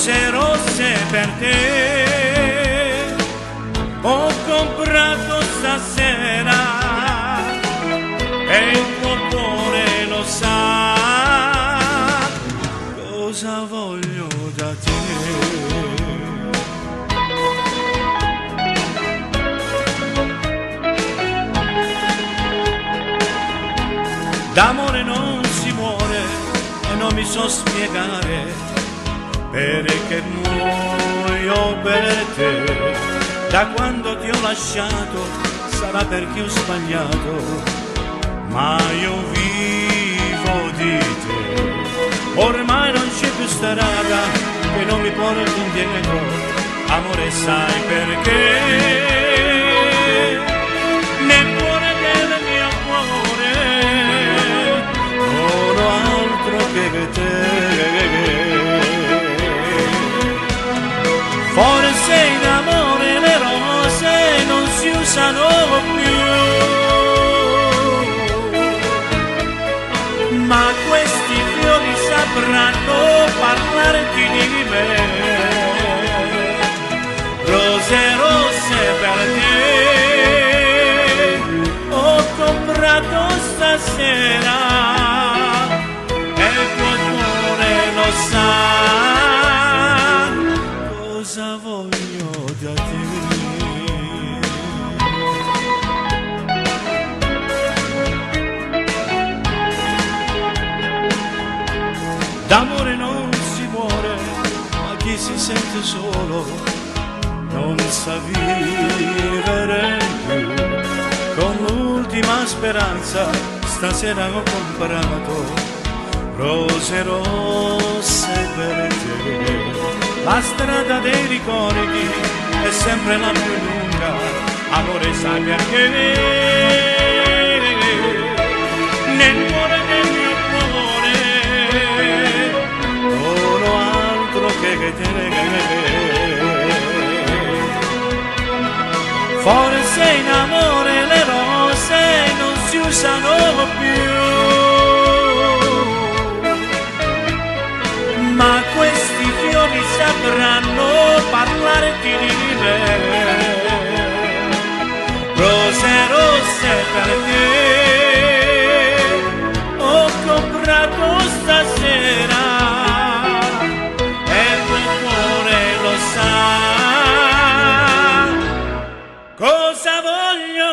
rose rosse per te ho comprato stasera e il tuo cuore lo sa cosa voglio da te. D'amore non si muore e non mi so spiegare perché muoio per te. Da quando ti ho lasciato sarà perché ho sbagliato, ma io vivo di te. Ormai non c'è più strada che non mi porti indietro, amore sai perché? Nel cuore del mio cuore non ho altro che te. Forse in amore le rose non si usano più, ma questi fiori sapranno parlarti di me. Rose rosse per te ho comprato stasera e il tuo cuore lo sa cosa voglio da te. D'amore non si muore, ma chi si sente solo non sa vivere più. Con l'ultima speranza stasera ho comprato rose rosse per te. La strada dei ricordi è sempre la più lunga, amore sai perché? Nel cuore del mio cuore non ho altro che te. Forse in amore le rose non si usano più, ma questi fiori sapranno parlarti di me. Rose rosse per te ho comprato stasera e il tuo cuore lo sa cosa voglio